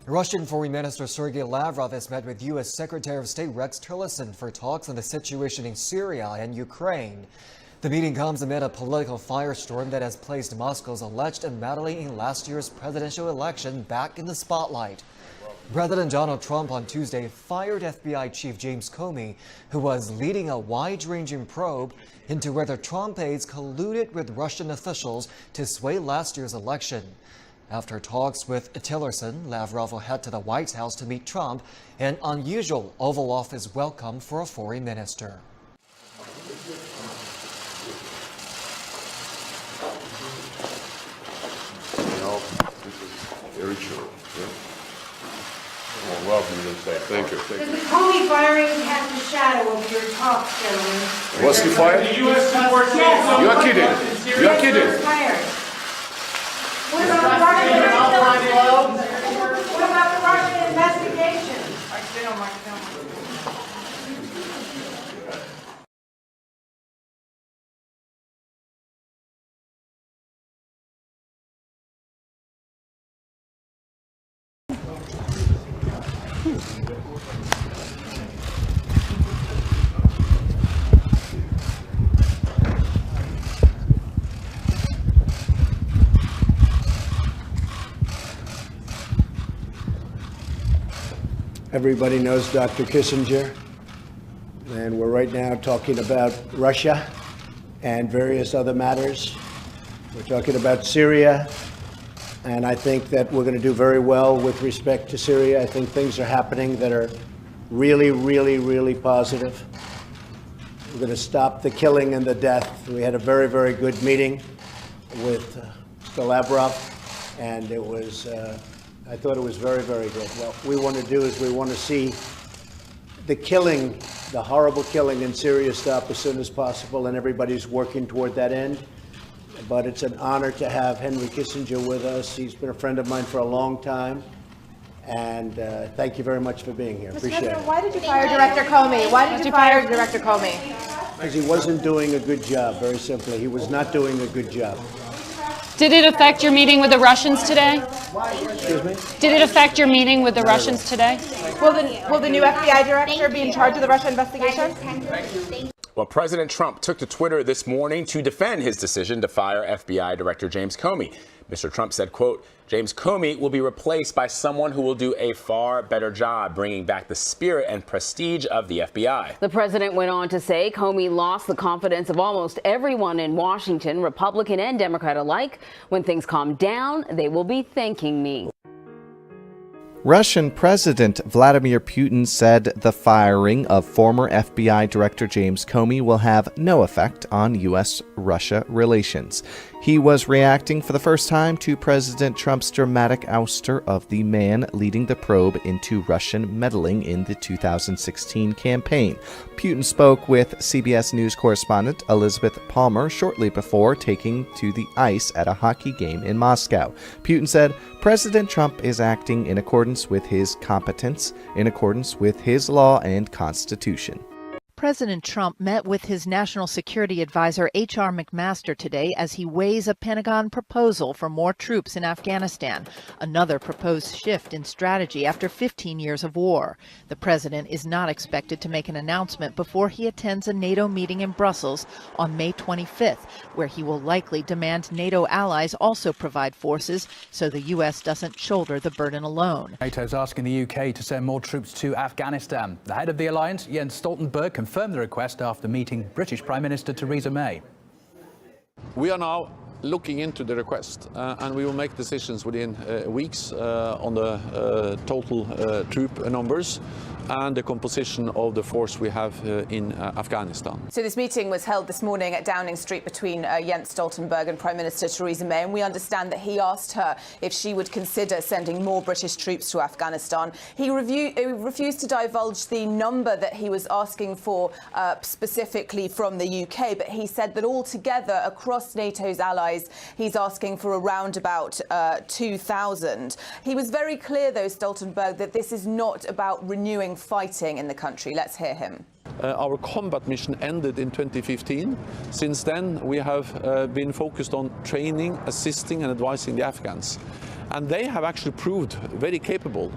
Russian Foreign Minister Sergei Lavrov has met with U.S. Secretary of State Rex Tillerson for talks on the situation in Syria and Ukraine. The meeting comes amid a political firestorm that has placed Moscow's alleged meddling in last year's presidential election back in the spotlight. President Donald Trump on Tuesday fired FBI Chief James Comey, who was leading a wide-ranging probe into whether Trump aides colluded with Russian officials to sway last year's election. After talks with Tillerson, Lavrov will head to the White House to meet Trump, an unusual Oval Office welcome for a foreign minister. This is very true. Well, welcome to the state. Thank you. Does the Comey firing cast a shadow over your talks, gentlemen? Was he fired? The U.S. supports You are kidding. You are kidding. Fired. What about the Russian investigation? Everybody knows Dr. Kissinger, and we're right now talking about Russia and various other matters. We're talking about Syria, and I think that we're going to do very well with respect to Syria. I think things are happening that are really, really, really positive. We're going to stop the killing and the death. We had a very, very good meeting with Mr. Lavrov, and it was I thought it was very, very good. What we want to do is we want to see the killing, the horrible killing in Syria stop as soon as possible, and everybody's working toward that end. But it's an honor to have Henry Kissinger with us. He's been a friend of mine for a long time. And thank you very much for being here. Appreciate it. Why did you fire Director Comey? Why did you fire Director Comey? Because he wasn't doing a good job, very simply. He was not doing a good job. Did it affect your meeting with the Russians today? Excuse me? Did it affect your meeting with the Russians today? Will the new FBI director be in charge of the Russia investigation? Well, President Trump took to Twitter this morning to defend his decision to fire FBI Director James Comey. Mr. Trump said, quote, James Comey will be replaced by someone who will do a far better job bringing back the spirit and prestige of the FBI. The president went on to say Comey lost the confidence of almost everyone in Washington, Republican and Democrat alike. When things calm down, they will be thanking me. Russian President Vladimir Putin said the firing of former FBI Director James Comey will have no effect on U.S.-Russia relations. He was reacting for the first time to President Trump's dramatic ouster of the man leading the probe into Russian meddling in the 2016 campaign. Putin spoke with CBS News correspondent Elizabeth Palmer shortly before taking to the ice at a hockey game in Moscow. Putin said President Trump is acting in accordance with his competence, in accordance with his law and constitution. President Trump met with his National Security Advisor H.R. McMaster today as he weighs a Pentagon proposal for more troops in Afghanistan, another proposed shift in strategy after 15 years of war. The president is not expected to make an announcement before he attends a NATO meeting in Brussels on May 25th, where he will likely demand NATO allies also provide forces so the U.S. doesn't shoulder the burden alone. NATO's asking the UK to send more troops to Afghanistan. The head of the alliance, Jens Stoltenberg, confirmed the request after meeting British Prime Minister Theresa May. We are now looking into the request and we will make decisions within weeks on the total troop numbers and the composition of the force we have in Afghanistan. So this meeting was held this morning at Downing Street between Jens Stoltenberg and Prime Minister Theresa May, and we understand that he asked her if she would consider sending more British troops to Afghanistan. He refused to divulge the number that he was asking for specifically from the UK, but he said that altogether across NATO's allies, he's asking for around about 2,000. He was very clear, though, Stoltenberg, that this is not about renewing fighting in the country. Let's hear him. Our combat mission ended in 2015. Since then, we have been focused on training, assisting and advising the Afghans. And they have actually proved very capable,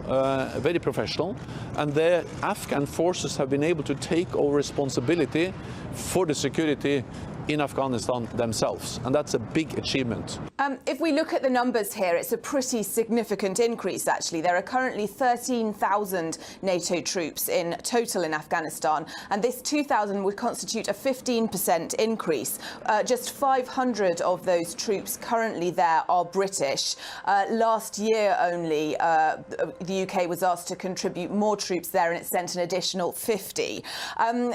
very professional, and the Afghan forces have been able to take over responsibility for the security in Afghanistan themselves, and that's a big achievement. If we look at the numbers here, it's a pretty significant increase, actually. There are currently 13,000 NATO troops in total in Afghanistan, and this 2,000 would constitute a 15% increase. Just 500 of those troops currently there are British. Last year only, the UK was asked to contribute more troops there, and it sent an additional 50.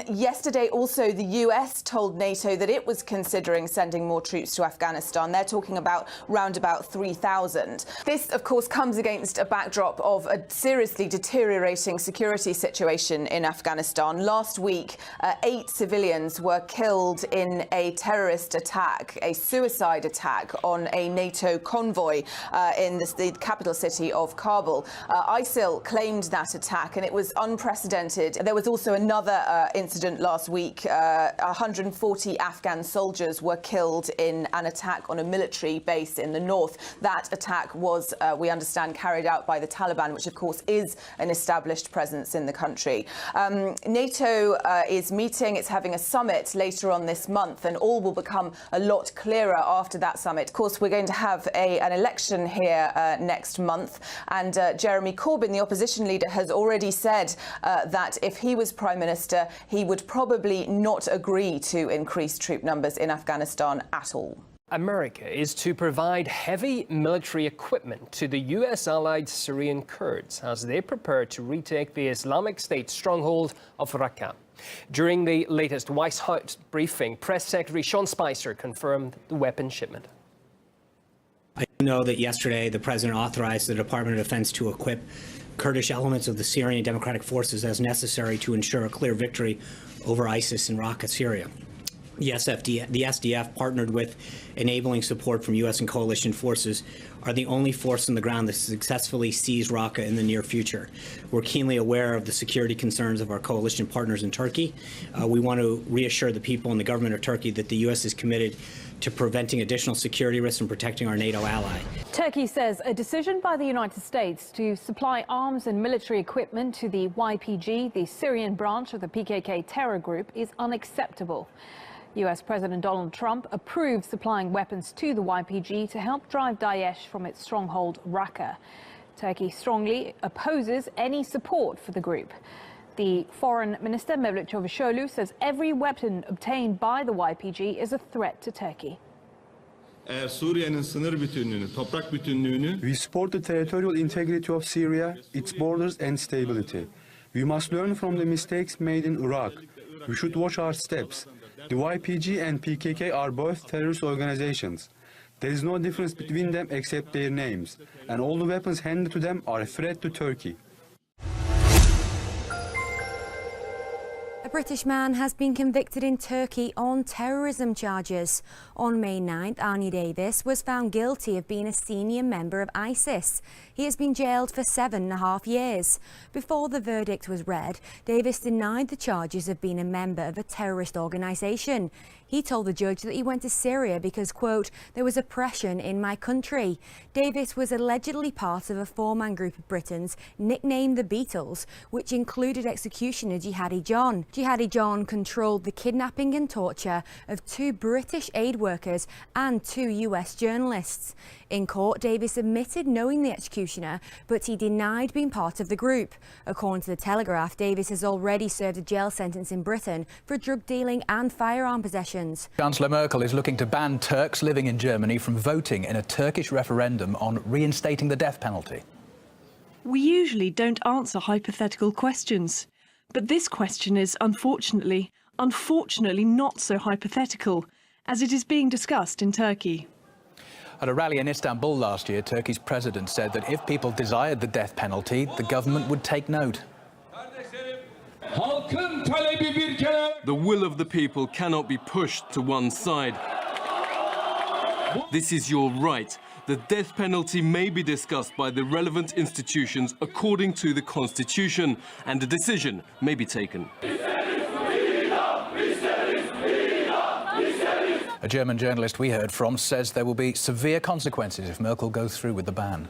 Yesterday, also, the US told NATO that it was considering sending more troops to Afghanistan. They're talking about round about 3,000. This, of course, comes against a backdrop of a seriously deteriorating security situation in Afghanistan. Last week, 8 civilians were killed in a terrorist attack, a suicide attack on a NATO convoy in the capital city of Kabul. ISIL claimed that attack, and it was unprecedented. There was also another incident last week. 140 Afghan soldiers were killed in an attack on a military base in the north. That attack was, we understand, carried out by the Taliban, which of course is an established presence in the country. NATO is meeting, it's having a summit later on this month, and all will become a lot clearer after that summit. Of course, we're going to have an election here next month, and Jeremy Corbyn, the opposition leader, has already said that if he was Prime Minister, he would probably not agree to increase troop numbers in Afghanistan at all. America is to provide heavy military equipment to the US-allied Syrian Kurds as they prepare to retake the Islamic State stronghold of Raqqa. During the latest White House briefing, Press Secretary Sean Spicer confirmed the weapon shipment. I know that yesterday the President authorized the Department of Defense to equip Kurdish elements of the Syrian Democratic Forces as necessary to ensure a clear victory over ISIS in Raqqa, Syria. The SDF, partnered with enabling support from U.S. and coalition forces, are the only force on the ground that successfully seize Raqqa in the near future. We're keenly aware of the security concerns of our coalition partners in Turkey. We want to reassure the people and the government of Turkey that the U.S. is committed to preventing additional security risks and protecting our NATO ally. Turkey says a decision by the United States to supply arms and military equipment to the YPG, the Syrian branch of the PKK terror group, is unacceptable. US President Donald Trump approved supplying weapons to the YPG to help drive Daesh from its stronghold Raqqa. Turkey strongly opposes any support for the group. The Foreign Minister Mevlut Çavuşoğlu says every weapon obtained by the YPG is a threat to Turkey. We support the territorial integrity of Syria, its borders and stability. We must learn from the mistakes made in Iraq. We should watch our steps. The YPG and PKK are both terrorist organizations. There is no difference between them except their names, and all the weapons handed to them are a threat to Turkey. A British man has been convicted in Turkey on terrorism charges. On May 9th, Arnie Davis was found guilty of being a senior member of ISIS. He has been jailed for 7.5 years. Before the verdict was read, Davis denied the charges of being a member of a terrorist organisation. He told the judge that he went to Syria because, quote, there was oppression in my country. Davis was allegedly part of a 4-man group of Britons nicknamed the Beatles, which included executioner Jihadi John. Jihadi John controlled the kidnapping and torture of 2 British aid workers and 2 US journalists. In court, Davis admitted knowing the executioner, but he denied being part of the group. According to The Telegraph, Davis has already served a jail sentence in Britain for drug dealing and firearm possessions. Chancellor Merkel is looking to ban Turks living in Germany from voting in a Turkish referendum on reinstating the death penalty. We usually don't answer hypothetical questions, but this question is unfortunately not so hypothetical, as it is being discussed in Turkey. At a rally in Istanbul last year, Turkey's president said that if people desired the death penalty, the government would take note. The will of the people cannot be pushed to one side. This is your right. The death penalty may be discussed by the relevant institutions according to the Constitution, and a decision may be taken. A German journalist we heard from says there will be severe consequences if Merkel goes through with the ban.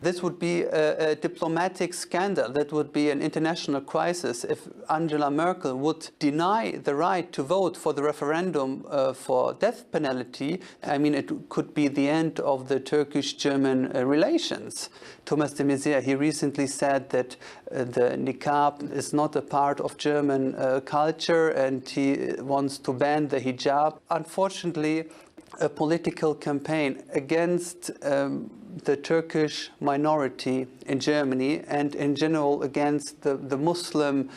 This would be a diplomatic scandal. That would be an international crisis if Angela Merkel would deny the right to vote for the referendum for death penalty. I mean, it could be the end of the Turkish-German relations. Thomas de Maizière, he recently said that the niqab is not a part of German culture, and he wants to ban the hijab. Unfortunately, a political campaign against the Turkish minority in Germany and in general against the Muslim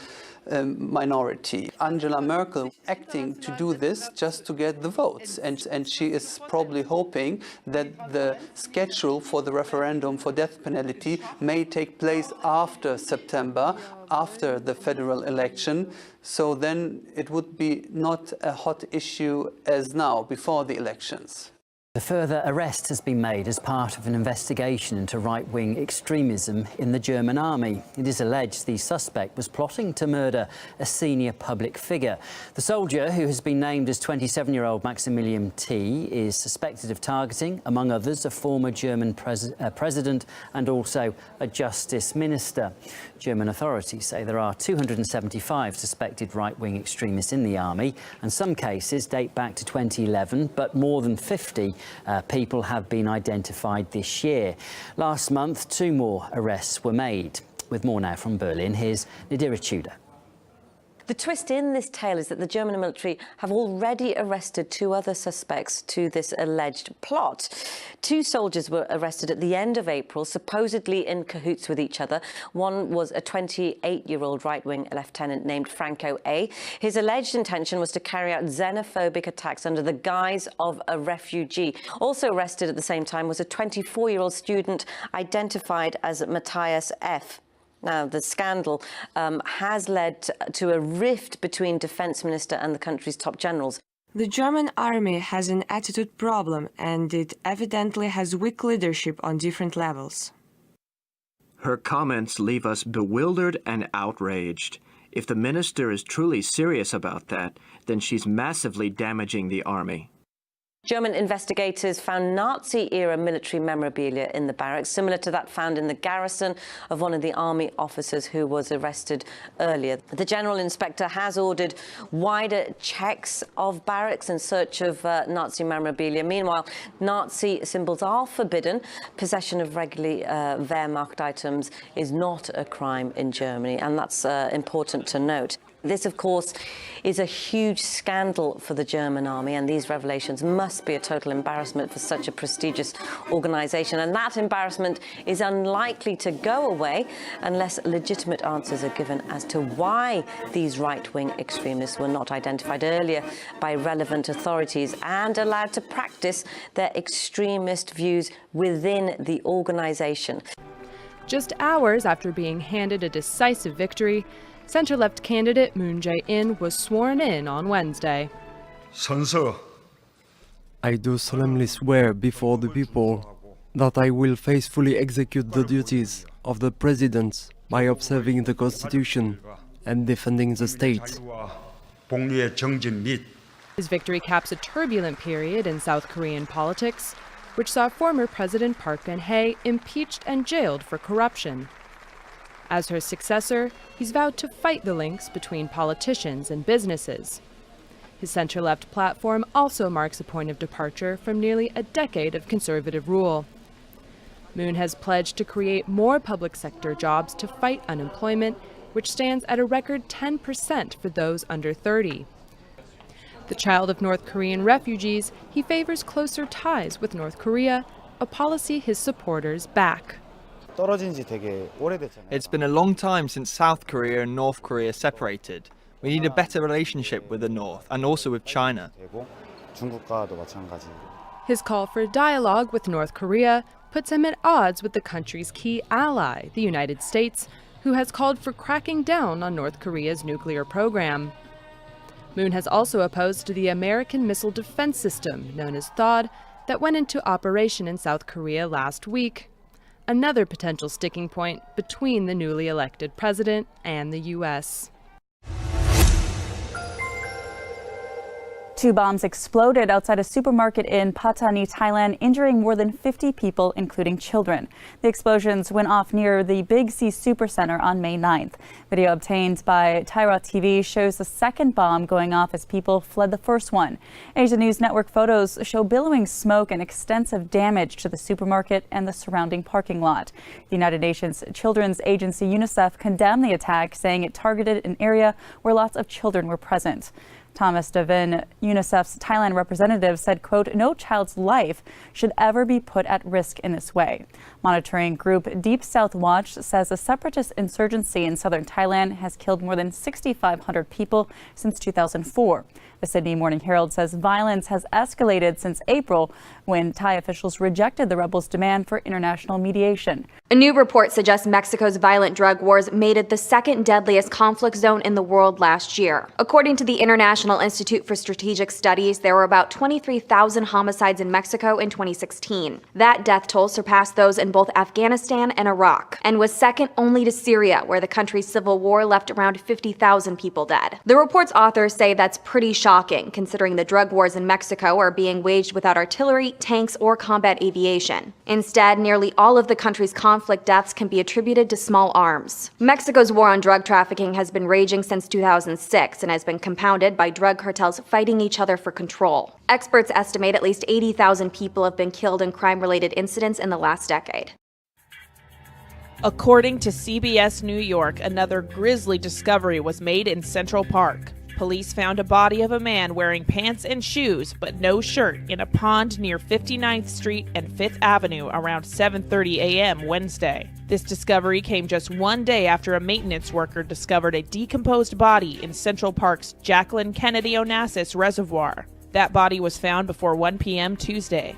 minority. Angela Merkel acting to do this just to get the votes, and she is probably hoping that the schedule for the referendum for death penalty may take place after September, after the federal election, so then it would be not a hot issue as now, before the elections. A further arrest has been made as part of an investigation into right-wing extremism in the German army. It is alleged the suspect was plotting to murder a senior public figure. The soldier, who has been named as 27-year-old Maximilian T, is suspected of targeting, among others, a former German president and also a justice minister. German authorities say there are 275 suspected right-wing extremists in the army, and some cases date back to 2011, but more than 50 people have been identified this year. Last month, 2 more arrests were made. With more now from Berlin, here's Nadira Tudor. The twist in this tale is that the German military have already arrested 2 other suspects to this alleged plot. 2 soldiers were arrested at the end of April, supposedly in cahoots with each other. One was a 28-year-old right-wing lieutenant named Franco A. His alleged intention was to carry out xenophobic attacks under the guise of a refugee. Also arrested at the same time was a 24-year-old student identified as Matthias F. Now, the scandal has led to a rift between Defence Minister and the country's top generals. The German army has an attitude problem, and it evidently has weak leadership on different levels. Her comments leave us bewildered and outraged. If the minister is truly serious about that, then she's massively damaging the army. German investigators found Nazi-era military memorabilia in the barracks, similar to that found in the garrison of one of the army officers who was arrested earlier. The General Inspector has ordered wider checks of barracks in search of Nazi memorabilia. Meanwhile, Nazi symbols are forbidden. Possession of regularly Wehrmacht items is not a crime in Germany, and that's important to note. This, of course, is a huge scandal for the German army, and these revelations must be a total embarrassment for such a prestigious organisation. And that embarrassment is unlikely to go away unless legitimate answers are given as to why these right-wing extremists were not identified earlier by relevant authorities and allowed to practice their extremist views within the organisation. Just hours after being handed a decisive victory, center-left candidate Moon Jae-in was sworn in on Wednesday. I do solemnly swear before the people that I will faithfully execute the duties of the President by observing the Constitution and defending the state. His victory caps a turbulent period in South Korean politics, which saw former President Park Geun-hye impeached and jailed for corruption. As her successor, he's vowed to fight the links between politicians and businesses. His center-left platform also marks a point of departure from nearly a decade of conservative rule. Moon has pledged to create more public sector jobs to fight unemployment, which stands at a record 10% for those under 30. The child of North Korean refugees, he favors closer ties with North Korea, a policy his supporters back. It's been a long time since South Korea and North Korea separated. We need a better relationship with the North and also with China. His call for dialogue with North Korea puts him at odds with the country's key ally, the United States, who has called for cracking down on North Korea's nuclear program. Moon has also opposed the American missile defense system, known as THAAD, that went into operation in South Korea last week. Another potential sticking point between the newly elected president and the U.S. 2 bombs exploded outside a supermarket in Pattani, Thailand, injuring more than 50 people, including children. The explosions went off near the Big C Supercenter on May 9th. Video obtained by Tyra TV shows the second bomb going off as people fled the first one. Asia News Network photos show billowing smoke and extensive damage to the supermarket and the surrounding parking lot. The United Nations Children's Agency UNICEF condemned the attack, saying it targeted an area where lots of children were present. Thomas Devin, UNICEF's Thailand representative, said, quote, "No child's life should ever be put at risk in this way." Monitoring group Deep South Watch says the separatist insurgency in southern Thailand has killed more than 6,500 people since 2004. The Sydney Morning Herald says violence has escalated since April, when Thai officials rejected the rebels' demand for international mediation. A new report suggests Mexico's violent drug wars made it the second deadliest conflict zone in the world last year. According to the International Institute for Strategic Studies, there were about 23,000 homicides in Mexico in 2016. That death toll surpassed those in both Afghanistan and Iraq, and was second only to Syria, where the country's civil war left around 50,000 people dead. The report's authors say that's pretty shocking, considering the drug wars in Mexico are being waged without artillery, tanks, or combat aviation. Instead, nearly all of the country's conflict deaths can be attributed to small arms. Mexico's war on drug trafficking has been raging since 2006 and has been compounded by drug cartels fighting each other for control. Experts estimate at least 80,000 people have been killed in crime-related incidents in the last decade. According to CBS New York, another grisly discovery was made in Central Park. Police found a body of a man wearing pants and shoes but no shirt in a pond near 59th Street and 5th Avenue around 7:30 a.m. Wednesday. This discovery came just one day after a maintenance worker discovered a decomposed body in Central Park's Jacqueline Kennedy Onassis Reservoir. That body was found before 1 p.m. Tuesday.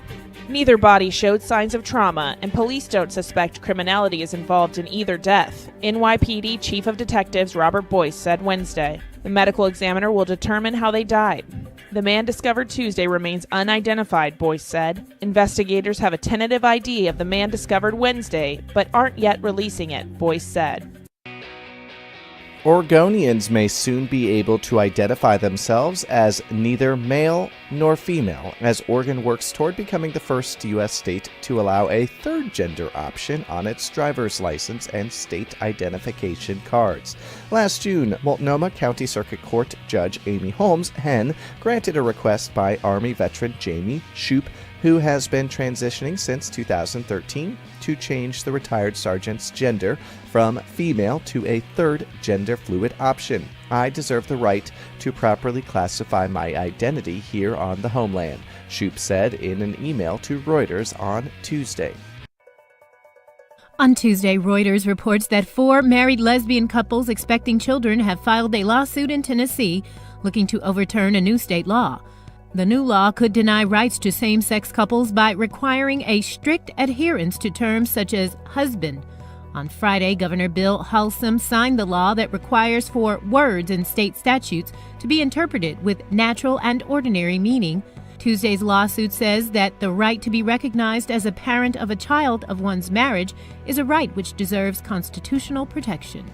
Neither body showed signs of trauma, and police don't suspect criminality is involved in either death, NYPD Chief of Detectives Robert Boyce said Wednesday. The medical examiner will determine how they died. The man discovered Tuesday remains unidentified, Boyce said. Investigators have a tentative ID of the man discovered Wednesday, but aren't yet releasing it, Boyce said. Oregonians may soon be able to identify themselves as neither male nor female, as Oregon works toward becoming the first U.S. state to allow a third gender option on its driver's license and state identification cards. Last June, Multnomah County Circuit Court Judge Amy Holmes Henn granted a request by Army veteran Jamie Shoup, who has been transitioning since 2013, to change the retired sergeant's gender from female to a third gender-fluid option. "I deserve the right to properly classify my identity here on the homeland," Shoup said in an email to Reuters on Tuesday. On Tuesday, Reuters reports that 4 married lesbian couples expecting children have filed a lawsuit in Tennessee looking to overturn a new state law. The new law could deny rights to same-sex couples by requiring a strict adherence to terms such as husband. On Friday, Governor Bill Halsom signed the law that requires for words in state statutes to be interpreted with natural and ordinary meaning. Tuesday's lawsuit says that the right to be recognized as a parent of a child of one's marriage is a right which deserves constitutional protection.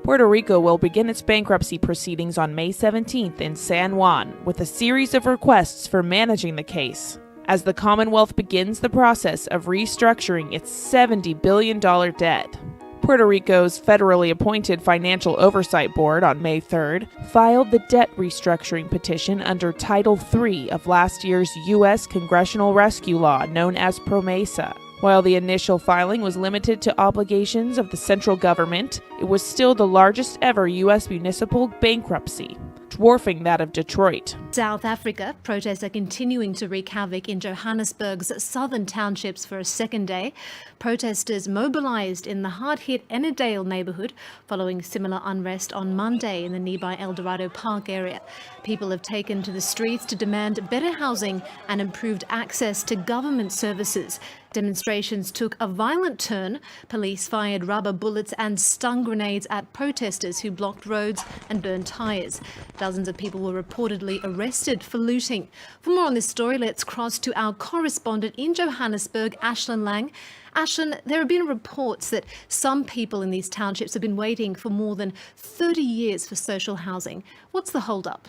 Puerto Rico will begin its bankruptcy proceedings on May 17th in San Juan, with a series of requests for managing the case, as the Commonwealth begins the process of restructuring its $70 billion debt. Puerto Rico's federally appointed Financial Oversight Board on May 3rd filed the debt restructuring petition under Title III of last year's U.S. Congressional Rescue Law known as PROMESA. While the initial filing was limited to obligations of the central government, it was still the largest ever U.S. municipal bankruptcy, dwarfing that of Detroit. South Africa, protests are continuing to wreak havoc in Johannesburg's southern townships for a second day. Protesters mobilized in the hard-hit Ennerdale neighborhood following similar unrest on Monday in the nearby Eldorado Park area. People have taken to the streets to demand better housing and improved access to government services. Demonstrations took a violent turn. Police fired rubber bullets and stun grenades at protesters who blocked roads and burned tires. Dozens of people were reportedly arrested for looting. For more on this story, let's cross to our correspondent in Johannesburg, Ashlyn Lang. Ashlyn, there have been reports that some people in these townships have been waiting for more than 30 years for social housing. What's the hold-up?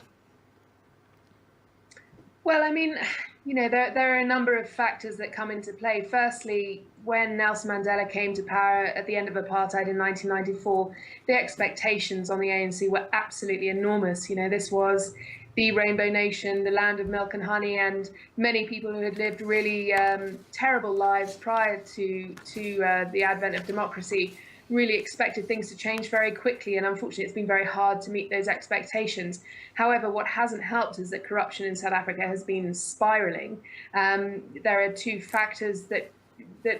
Well, I mean, there are a number of factors that come into play. Firstly, when Nelson Mandela came to power at the end of apartheid in 1994, the expectations on the ANC were absolutely enormous. This was the Rainbow Nation, the land of milk and honey, and many people who had lived really terrible lives prior to the advent of democracy really expected things to change very quickly, and unfortunately it's been very hard to meet those expectations. However, what hasn't helped is that corruption in South Africa has been spiraling. There are two factors that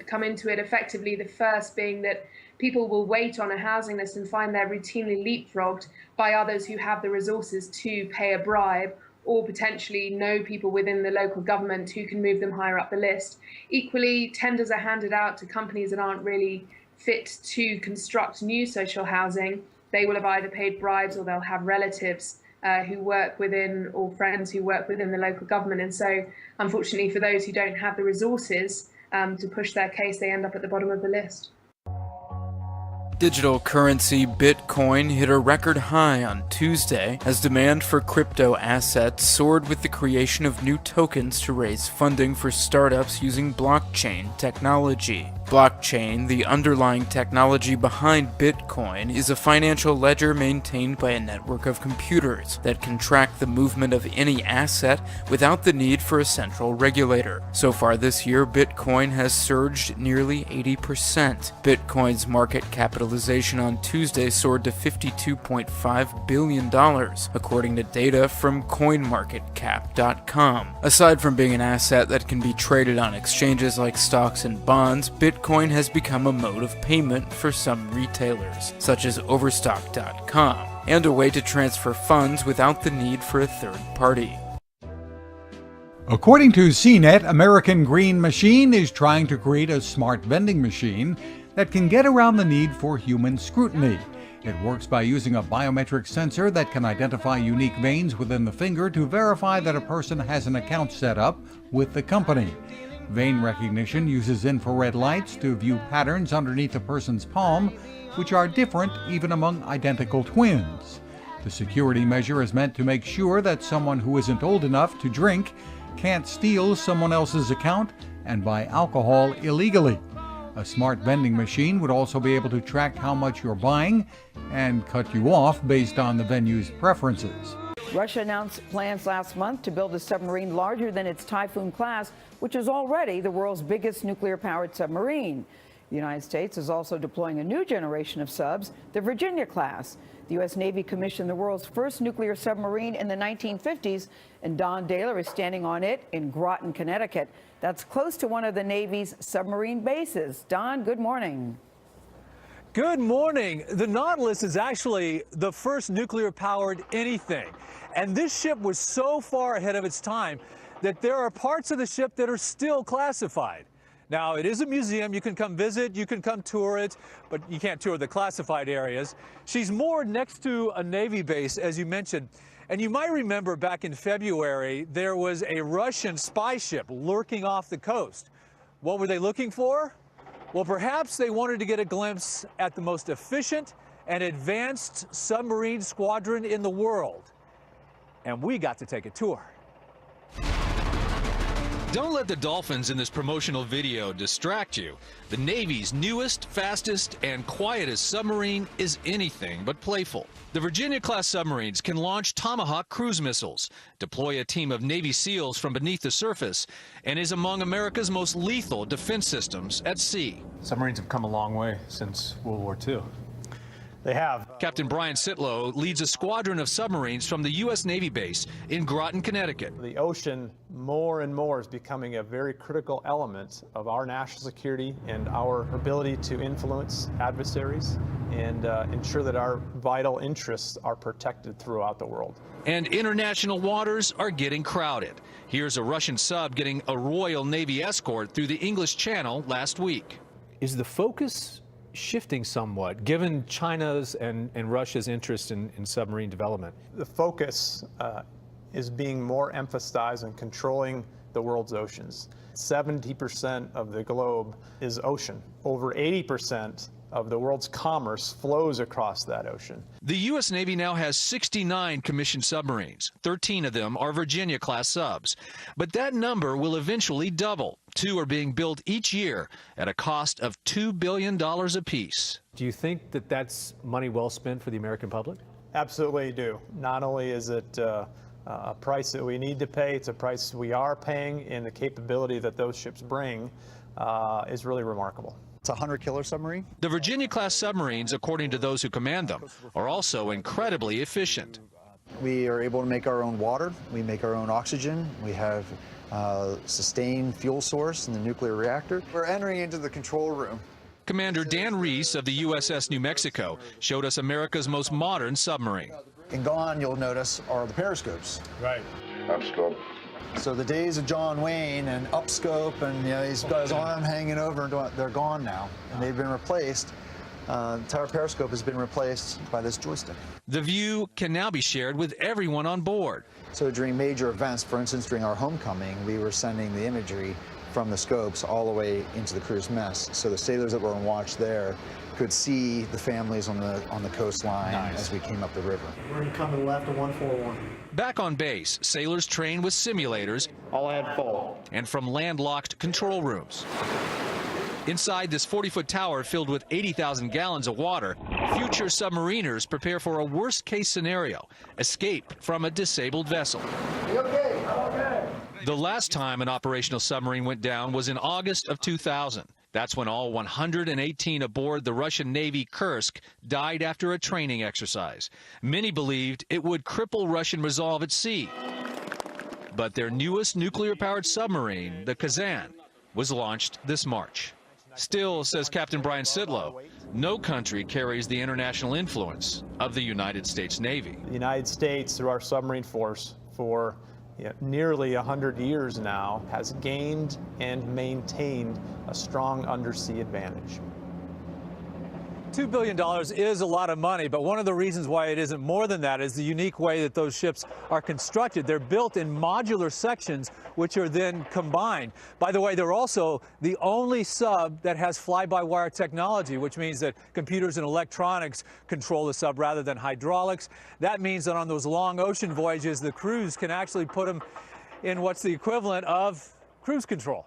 come into it effectively. The first being that people will wait on a housing list and find they're routinely leapfrogged by others who have the resources to pay a bribe, or potentially know people within the local government who can move them higher up the list. Equally, tenders are handed out to companies that aren't really fit to construct new social housing. They will have either paid bribes or they'll have relatives who work within, or friends who work within the local government. And so, unfortunately, for those who don't have the resources to push their case, they end up at the bottom of the list. Digital currency Bitcoin hit a record high on Tuesday as demand for crypto assets soared with the creation of new tokens to raise funding for startups using blockchain technology. Blockchain, the underlying technology behind Bitcoin, is a financial ledger maintained by a network of computers that can track the movement of any asset without the need for a central regulator. So far this year, Bitcoin has surged nearly 80%. Bitcoin's market capitalization on Tuesday soared to $52.5 billion, according to data from CoinMarketCap.com. Aside from being an asset that can be traded on exchanges like stocks and bonds, Bitcoin has become a mode of payment for some retailers, such as Overstock.com, and a way to transfer funds without the need for a third party. According to CNET, American Green Machine is trying to create a smart vending machine that can get around the need for human scrutiny. It works by using a biometric sensor that can identify unique veins within the finger to verify that a person has an account set up with the company. Vein recognition uses infrared lights to view patterns underneath a person's palm, which are different even among identical twins. The security measure is meant to make sure that someone who isn't old enough to drink can't steal someone else's account and buy alcohol illegally. A smart vending machine would also be able to track how much you're buying and cut you off based on the venue's preferences. Russia announced plans last month to build a submarine larger than its Typhoon class, which is already the world's biggest nuclear-powered submarine. The United States is also deploying a new generation of subs, the Virginia class. The U.S. Navy commissioned the world's first nuclear submarine in the 1950s, and Don Daler is standing on it in Groton, Connecticut. That's close to one of the Navy's submarine bases. Don, good morning. Good morning. The Nautilus is actually the first nuclear-powered anything. And this ship was so far ahead of its time that there are parts of the ship that are still classified. Now, it is a museum. You can come visit, you can come tour it, but you can't tour the classified areas. She's moored next to a Navy base, as you mentioned. And you might remember back in February, there was a Russian spy ship lurking off the coast. What were they looking for? Well, perhaps they wanted to get a glimpse at the most efficient and advanced submarine squadron in the world. And we got to take a tour. Don't let the dolphins in this promotional video distract you. The Navy's newest, fastest, and quietest submarine is anything but playful. The Virginia-class submarines can launch Tomahawk cruise missiles, deploy a team of Navy SEALs from beneath the surface, and is among America's most lethal defense systems at sea. Submarines have come a long way since World War II. They have. Captain Brian Sitlow leads a squadron of submarines from the U.S. Navy base in Groton, Connecticut. The ocean more and more is becoming a very critical element of our national security and our ability to influence adversaries and ensure that our vital interests are protected throughout the world. And international waters are getting crowded. Here's a Russian sub getting a Royal Navy escort through the English Channel last week. Is the focus shifting somewhat, given China's and Russia's interest in submarine development? The focus is being more emphasized on controlling the world's oceans. 70% of the globe is ocean. Over 80% of the world's commerce flows across that ocean. The U.S. Navy now has 69 commissioned submarines. 13 of them are Virginia-class subs. But that number will eventually double. 2 are being built each year at a cost of $2 billion apiece. Do you think that that's money well spent for the American public? Absolutely do. Not only is it a price that we need to pay, it's a price we are paying, and the capability that those ships bring is really remarkable. It's a hunter-killer submarine. The Virginia-class submarines, according to those who command them, are also incredibly efficient. We are able to make our own water. We make our own oxygen. We have sustained fuel source in the nuclear reactor. We're entering into the control room. Commander Dan Reese of the USS New Mexico showed us America's most modern submarine. And gone, you'll notice, are the periscopes. Right. Upscope. So the days of John Wayne and upscope and he's got his arm hanging over, they're gone now. And they've been replaced. The entire periscope has been replaced by this joystick. The view can now be shared with everyone on board. So during major events, for instance, during our homecoming, we were sending the imagery from the scopes all the way into the crew's mess. So the sailors that were on watch there could see the families on the coastline as we came up the river. We're going to come to the left of 141. Back on base, sailors train with simulators. All I had full. And from landlocked control rooms. Inside this 40-foot tower filled with 80,000 gallons of water, future submariners prepare for a worst-case scenario, escape from a disabled vessel. You okay? I'm okay. The last time an operational submarine went down was in August of 2000. That's when all 118 aboard the Russian Navy Kursk died after a training exercise. Many believed it would cripple Russian resolve at sea. But their newest nuclear-powered submarine, the Kazan, was launched this March. Still, says Captain Brian Sidlow, no country carries the international influence of the United States Navy. The United States, through our submarine force, for nearly 100 years now, has gained and maintained a strong undersea advantage. $2 billion is a lot of money, but one of the reasons why it isn't more than that is the unique way that those ships are constructed. They're built in modular sections, which are then combined. By the way, they're also the only sub that has fly-by-wire technology, which means that computers and electronics control the sub rather than hydraulics. That means that on those long ocean voyages, the crews can actually put them in what's the equivalent of cruise control.